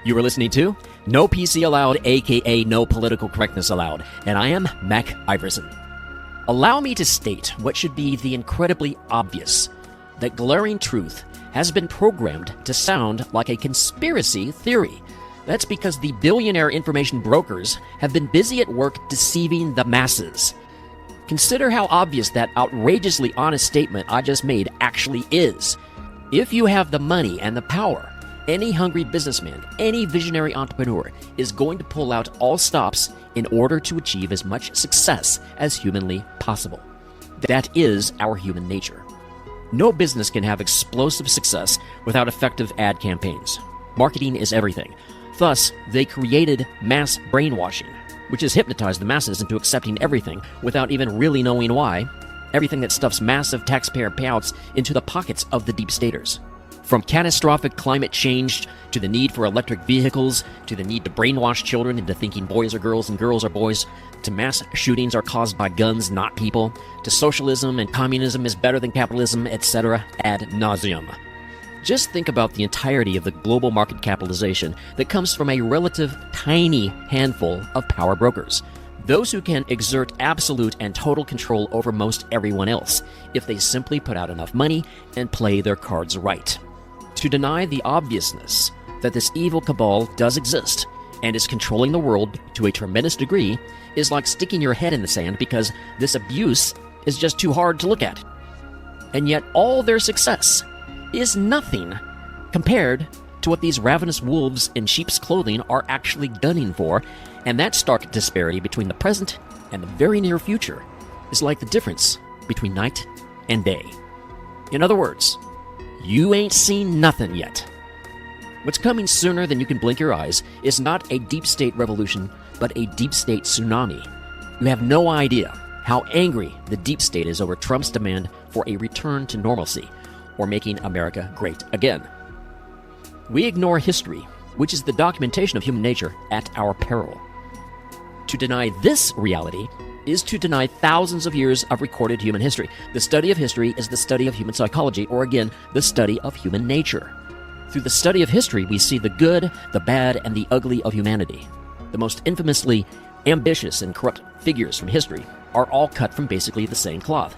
You are listening to No PC Allowed, aka No Political Correctness Allowed, and I am Mac Iverson. Allow me to state what should be the incredibly obvious, that glaring truth has been programmed to sound like a conspiracy theory. That's because the billionaire information brokers have been busy at work deceiving the masses. Consider how obvious that outrageously honest statement I just made actually is. If you have the money and the power, any hungry businessman, any visionary entrepreneur is going to pull out all stops in order to achieve as much success as humanly possible. That is our human nature. No business can have explosive success without effective ad campaigns. Marketing is everything. Thus, they created mass brainwashing, which has hypnotized the masses into accepting everything without even really knowing why, everything that stuffs massive taxpayer payouts into the pockets of the deep staters. From catastrophic climate change to the need for electric vehicles, to the need to brainwash children into thinking boys are girls and girls are boys, to mass shootings are caused by guns, not people, to socialism and communism is better than capitalism, etc. ad nauseum. Just think about the entirety of the global market capitalization that comes from a relative tiny handful of power brokers. Those who can exert absolute and total control over most everyone else, if they simply put out enough money and play their cards right. To deny the obviousness that this evil cabal does exist and is controlling the world to a tremendous degree is like sticking your head in the sand because this abuse is just too hard to look at. And yet all their success is nothing compared to what these ravenous wolves in sheep's clothing are actually gunning for, and that stark disparity between the present and the very near future is like the difference between night and day. In other words, you ain't seen nothing yet. What's coming sooner than you can blink your eyes is not a deep state revolution, but a deep state tsunami. You have no idea how angry the deep state is over Trump's demand for a return to normalcy, or making America great again. We ignore history, which is the documentation of human nature, at our peril. To deny this reality is to deny thousands of years of recorded human history. The study of history is the study of human psychology, or again, the study of human nature. Through the study of history, we see the good, the bad, and the ugly of humanity. The most infamously ambitious and corrupt figures from history are all cut from basically the same cloth.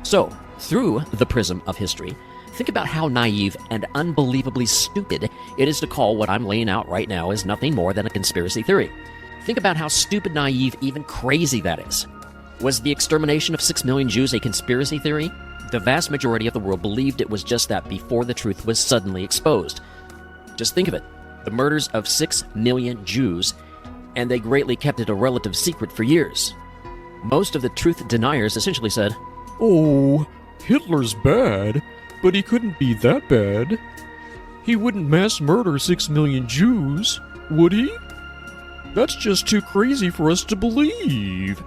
So, through the prism of history, think about how naive and unbelievably stupid it is to call what I'm laying out right now as nothing more than a conspiracy theory. Think about how stupid, naive, even crazy that is. Was the extermination of 6 million Jews a conspiracy theory? The vast majority of the world believed it was just that before the truth was suddenly exposed. Just think of it. The murders of 6 million Jews, and they greatly kept it a relative secret for years. Most of the truth deniers essentially said, "Oh, Hitler's bad, but he couldn't be that bad. He wouldn't mass murder 6 million Jews, would he? That's just too crazy for us to believe,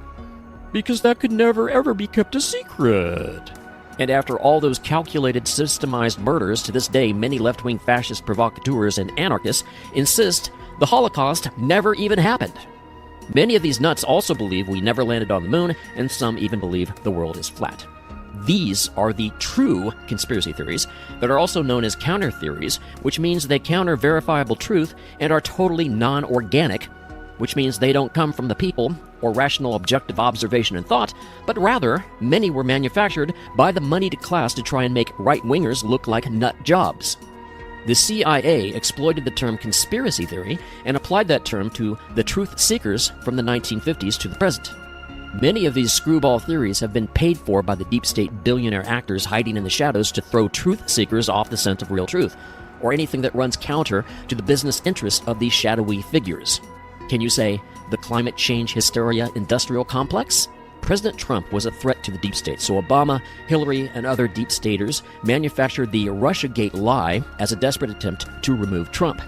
because that could never ever be kept a secret." And after all those calculated, systemized murders, to this day many left-wing fascist provocateurs and anarchists insist the Holocaust never even happened. Many of these nuts also believe we never landed on the moon, and some even believe the world is flat. These are the true conspiracy theories that are also known as counter theories, which means they counter verifiable truth and are totally non-organic, which means they don't come from the people or rational objective observation and thought, but rather many were manufactured by the moneyed class to try and make right-wingers look like nut jobs. The CIA exploited the term conspiracy theory and applied that term to the truth seekers from the 1950s to the present. Many of these screwball theories have been paid for by the deep state billionaire actors hiding in the shadows to throw truth seekers off the scent of real truth, or anything that runs counter to the business interests of these shadowy figures. Can you say the climate change hysteria industrial complex? President Trump was a threat to the deep state, so Obama, Hillary, and other deep staters manufactured the Russiagate lie as a desperate attempt to remove Trump.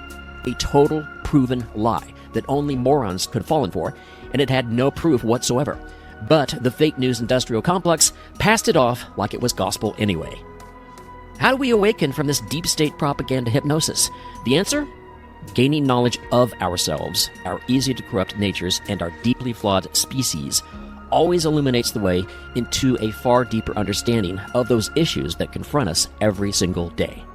A total proven lie that only morons could have fallen for, and it had no proof whatsoever. But the fake news industrial complex passed it off like it was gospel anyway. How do we awaken from this deep state propaganda hypnosis? The answer? Gaining knowledge of ourselves, our easy-to-corrupt natures, and our deeply flawed species always illuminates the way into a far deeper understanding of those issues that confront us every single day.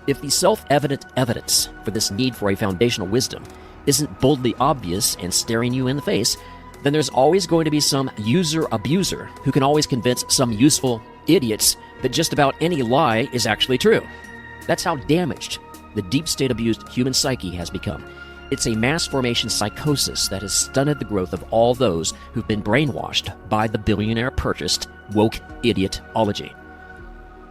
If the self-evident evidence for this need for a foundational wisdom isn't boldly obvious and staring you in the face, then there's always going to be some user-abuser who can always convince some useful idiots that just about any lie is actually true. That's how damaged the deep state-abused human psyche has become. It's a mass formation psychosis that has stunted the growth of all those who've been brainwashed by the billionaire-purchased woke idiotology.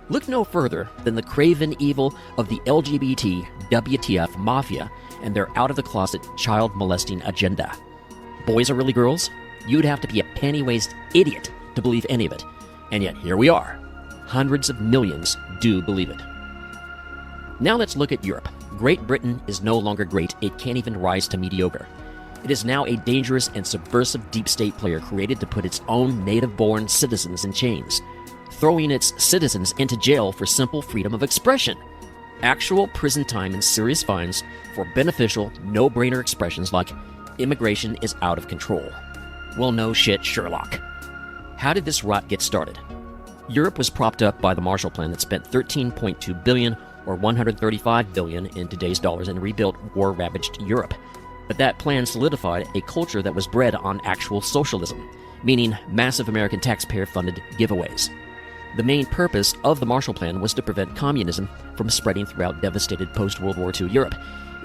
Look no further than the craven evil of the LGBT WTF mafia and their out-of-the-closet child-molesting agenda. Boys are really girls? You'd have to be a penny-waist idiot to believe any of it. And yet here we are. Hundreds of millions do believe it. Now let's look at Europe. Great Britain is no longer great. It can't even rise to mediocre. It is now a dangerous and subversive deep state player created to put its own native-born citizens in chains, throwing its citizens into jail for simple freedom of expression. Actual prison time and serious fines for beneficial, no-brainer expressions like immigration is out of control. Well, no shit, Sherlock. How did this rot get started? Europe was propped up by the Marshall Plan that spent $13.2 billion or $135 billion in today's dollars and rebuilt war-ravaged Europe. But that plan solidified a culture that was bred on actual socialism, meaning massive American taxpayer-funded giveaways. The main purpose of the Marshall Plan was to prevent communism from spreading throughout devastated post-World War II Europe.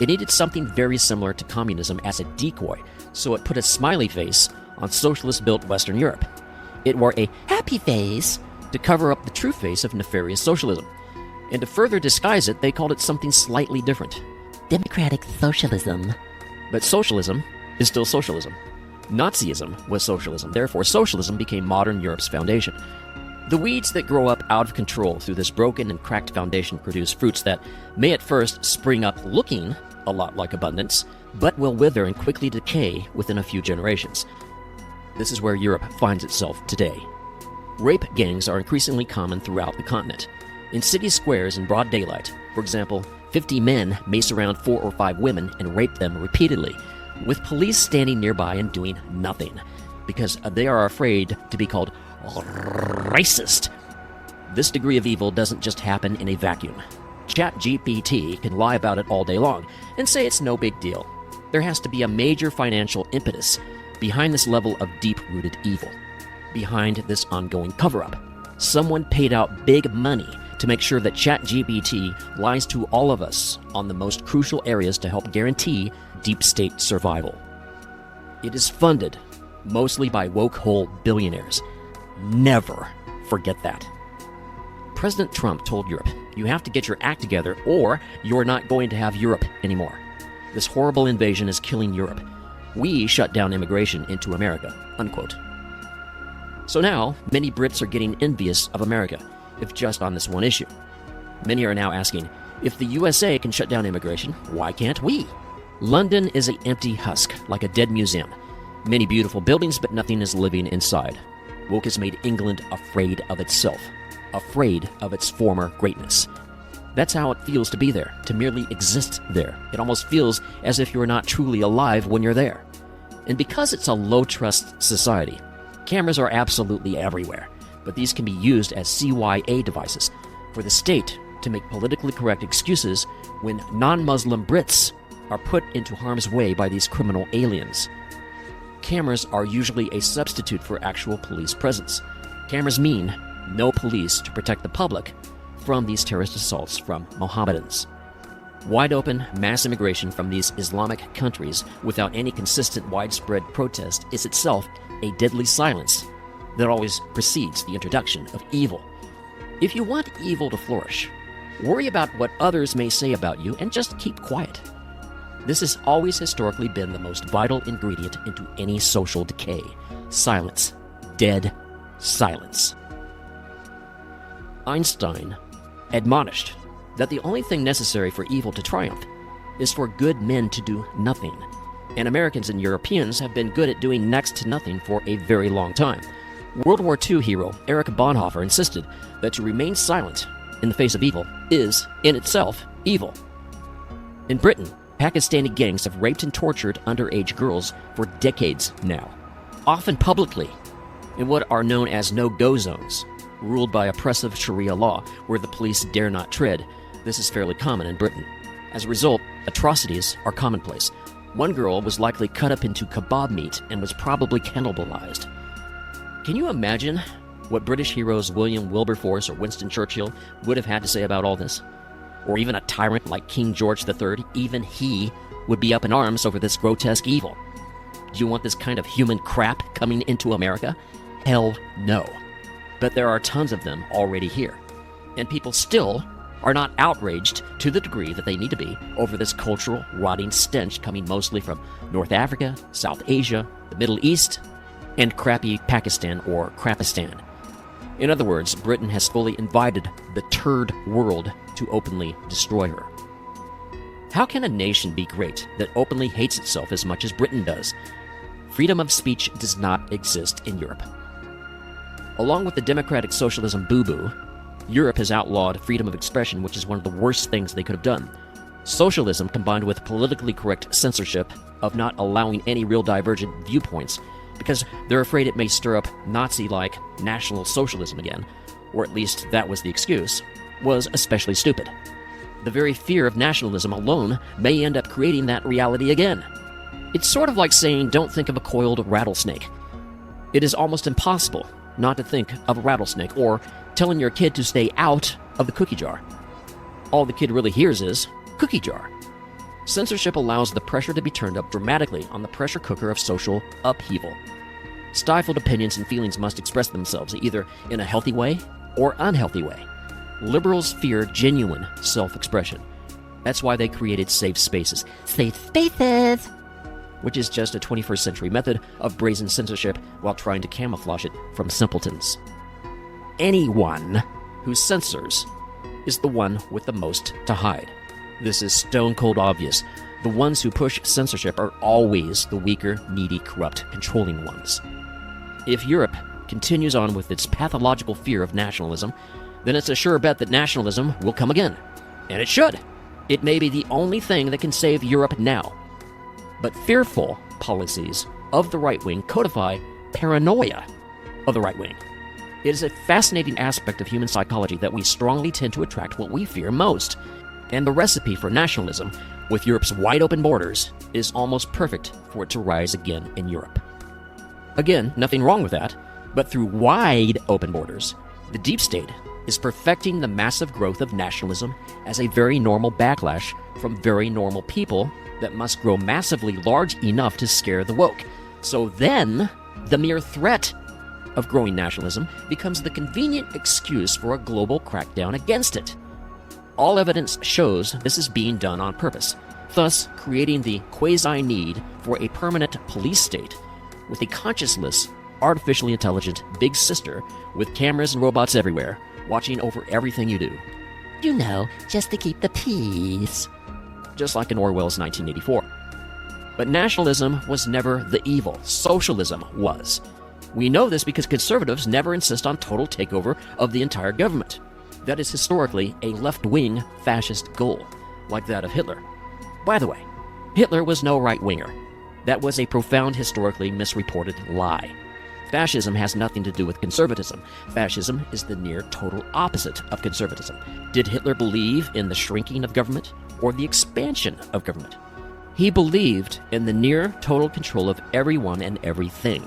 It needed something very similar to communism as a decoy, so it put a smiley face on socialist-built Western Europe. It wore a happy face to cover up the true face of nefarious socialism. And to further disguise it, they called it something slightly different. Democratic socialism. But socialism is still socialism. Nazism was socialism. Therefore, socialism became modern Europe's foundation. The weeds that grow up out of control through this broken and cracked foundation produce fruits that may at first spring up looking a lot like abundance, but will wither and quickly decay within a few generations. This is where Europe finds itself today. Rape gangs are increasingly common throughout the continent. In city squares in broad daylight, for example, 50 men may surround 4 or 5 women and rape them repeatedly, with police standing nearby and doing nothing, because they are afraid to be called racist. This degree of evil doesn't just happen in a vacuum. ChatGPT can lie about it all day long and say it's no big deal. There has to be a major financial impetus behind this level of deep-rooted evil, behind this ongoing cover-up. Someone paid out big money to make sure that ChatGPT lies to all of us on the most crucial areas to help guarantee deep state survival. It is funded mostly by woke-hole billionaires. Never forget that. President Trump told Europe, you have to get your act together or you're not going to have Europe anymore. This horrible invasion is killing Europe. We shut down immigration into America, unquote. So now, many Brits are getting envious of America, if just on this one issue. Many are now asking, if the USA can shut down immigration, why can't we? London is an empty husk, like a dead museum. Many beautiful buildings, but nothing is living inside. Woke has made England afraid of itself, afraid of its former greatness. That's how it feels to be there, to merely exist there. It almost feels as if you're not truly alive when you're there. And because it's a low-trust society, cameras are absolutely everywhere, but these can be used as CYA devices for the state to make politically correct excuses when non-Muslim Brits are put into harm's way by these criminal aliens. Cameras are usually a substitute for actual police presence. Cameras mean no police to protect the public from these terrorist assaults from Mohammedans. Wide open mass immigration from these Islamic countries without any consistent widespread protest is itself a deadly silence that always precedes the introduction of evil. If you want evil to flourish, worry about what others may say about you and just keep quiet. This has always historically been the most vital ingredient into any social decay. Silence. Dead silence. Einstein admonished that the only thing necessary for evil to triumph is for good men to do nothing. And Americans and Europeans have been good at doing next to nothing for a very long time. World War II hero Erich Bonhoeffer insisted that to remain silent in the face of evil is, in itself, evil. In Britain, Pakistani gangs have raped and tortured underage girls for decades now, often publicly, in what are known as no-go zones, ruled by oppressive Sharia law, where the police dare not tread this is fairly common in Britain. As a result, atrocities are commonplace. One girl was likely cut up into kebab meat and was probably cannibalized. Can you imagine what British heroes William Wilberforce or Winston Churchill would have had to say about all this? Or even a tyrant like King George III, even he would be up in arms over this grotesque evil. Do you want this kind of human crap coming into America? Hell no. But there are tons of them already here. And people still are not outraged to the degree that they need to be over this cultural rotting stench coming mostly from North Africa, South Asia, the Middle East, and crappy Pakistan or Crapistan. In other words, Britain has fully invited the turd world to openly destroy her. How can a nation be great that openly hates itself as much as Britain does? Freedom of speech does not exist in Europe. Along with the democratic socialism boo-boo, Europe has outlawed freedom of expression, which is one of the worst things they could have done. Socialism combined with politically correct censorship of not allowing any real divergent viewpoints because they're afraid it may stir up Nazi-like National Socialism again, or at least that was the excuse, was especially stupid. The very fear of nationalism alone may end up creating that reality again. It's sort of like saying don't think of a coiled rattlesnake. It is almost impossible not to think of a rattlesnake, or telling your kid to stay out of the cookie jar. All the kid really hears is cookie jar. Censorship allows the pressure to be turned up dramatically on the pressure cooker of social upheaval. Stifled opinions and feelings must express themselves either in a healthy way or unhealthy way. Liberals fear genuine self-expression. That's why they created safe spaces. Safe spaces! Which is just a 21st century method of brazen censorship while trying to camouflage it from simpletons. Anyone who censors is the one with the most to hide. This is stone cold obvious. The ones who push censorship are always the weaker, needy, corrupt, controlling ones. If Europe continues on with its pathological fear of nationalism, then it's a sure bet that nationalism will come again. And it should. It may be the only thing that can save Europe now. But fearful policies of the right wing codify paranoia of the right wing. It is a fascinating aspect of human psychology that we strongly tend to attract what we fear most. And the recipe for nationalism, with Europe's wide-open borders, is almost perfect for it to rise again in Europe. Again, nothing wrong with that, but through wide-open borders, the deep state is perfecting the massive growth of nationalism as a very normal backlash from very normal people that must grow massively large enough to scare the woke. So then, the mere threat of growing nationalism becomes the convenient excuse for a global crackdown against it. All evidence shows this is being done on purpose, thus creating the quasi-need for a permanent police state with a conscienceless, artificially intelligent big sister with cameras and robots everywhere, watching over everything you do. You know, just to keep the peace. Just like in Orwell's 1984. But nationalism was never the evil. Socialism was. We know this because conservatives never insist on total takeover of the entire government. That is historically a left-wing fascist goal, like that of Hitler. By the way, Hitler was no right-winger. That was a profound historically misreported lie. Fascism has nothing to do with conservatism. Fascism is the near total opposite of conservatism. Did Hitler believe in the shrinking of government or the expansion of government? He believed in the near total control of everyone and everything,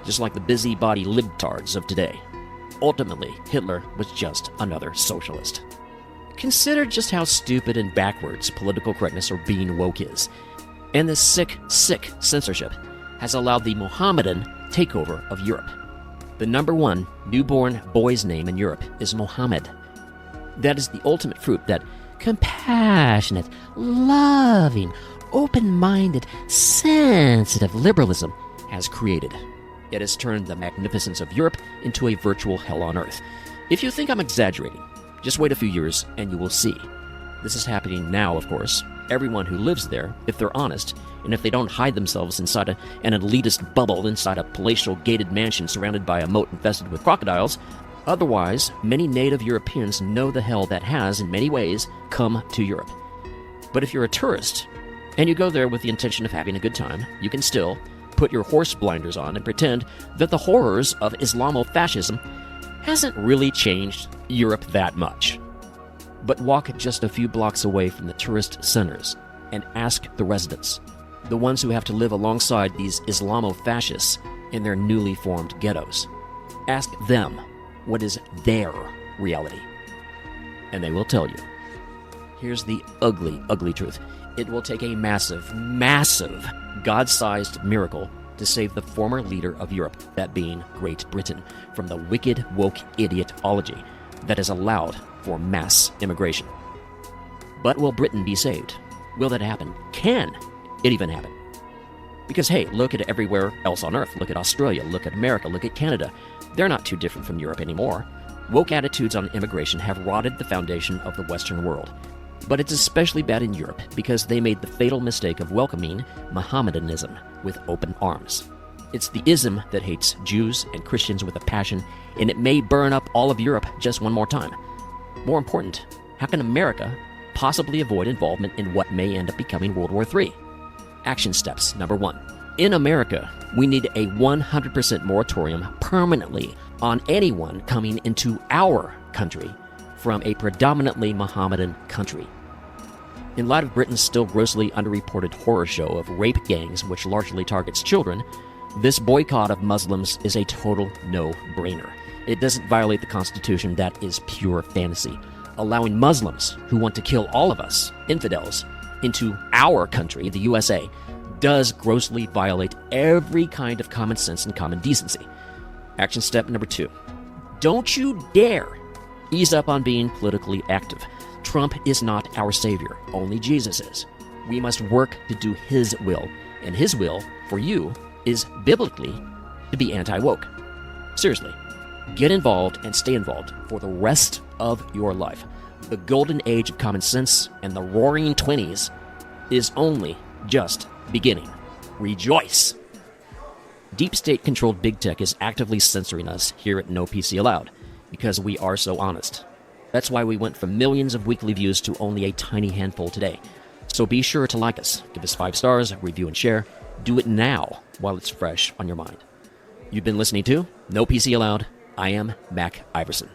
just like the busybody libtards of today. Ultimately, Hitler was just another socialist. Consider just how stupid and backwards political correctness or being woke is. And this sick censorship has allowed the Mohammedan takeover of Europe. The number one newborn boy's name in Europe is Mohammed. That is the ultimate fruit that compassionate, loving, open-minded, sensitive liberalism has created. It has turned the magnificence of Europe into a virtual hell on earth. If you think I'm exaggerating, just wait a few years and you will see. This is happening now, of course. Everyone who lives there, if they're honest, and if they don't hide themselves inside an elitist bubble inside a palatial gated mansion surrounded by a moat infested with crocodiles. Otherwise, many native Europeans know the hell that has, in many ways, come to Europe. But if you're a tourist, and you go there with the intention of having a good time, you can still put your horse blinders on and pretend that the horrors of Islamofascism hasn't really changed Europe that much. But walk just a few blocks away from the tourist centers and ask the residents, the ones who have to live alongside these Islamo-fascists in their newly formed ghettos. Ask them what is their reality, and they will tell you. Here's the ugly, ugly truth. It will take a massive, massive, God-sized miracle to save the former leader of Europe, that being Great Britain, from the wicked, woke idiotology that has allowed for mass immigration. But will Britain be saved? Will that happen? Can it even happen? Because, hey, look at everywhere else on Earth. Look at Australia, look at America, look at Canada. They're not too different from Europe anymore. Woke attitudes on immigration have rotted the foundation of the Western world. But it's especially bad in Europe because they made the fatal mistake of welcoming Mohammedanism with open arms. It's the ism that hates Jews and Christians with a passion, and it may burn up all of Europe just one more time. More important, how can America possibly avoid involvement in what may end up becoming World War III? Action steps. Number 1. In America, we need a 100% moratorium permanently on anyone coming into our country from a predominantly Mohammedan country. In light of Britain's still grossly underreported horror show of rape gangs which largely targets children, this boycott of Muslims is a total no-brainer. It doesn't violate the Constitution. That is pure fantasy. Allowing Muslims who want to kill all of us, infidels, into our country, the USA, does grossly violate every kind of common sense and common decency. Action step number 2. Don't you dare ease up on being politically active. Trump is not our savior. Only Jesus is. We must work to do his will. And his will, for you, is biblically to be anti-woke. Seriously. Get involved and stay involved for the rest of your life. The golden age of common sense and the roaring 20s is only just beginning. Rejoice! Deep state-controlled big tech is actively censoring us here at No PC Allowed because we are so honest. That's why we went from millions of weekly views to only a tiny handful today. So be sure to like us, give us 5 stars, review and share. Do it now while it's fresh on your mind. You've been listening to No PC Allowed. I am Mac Iverson.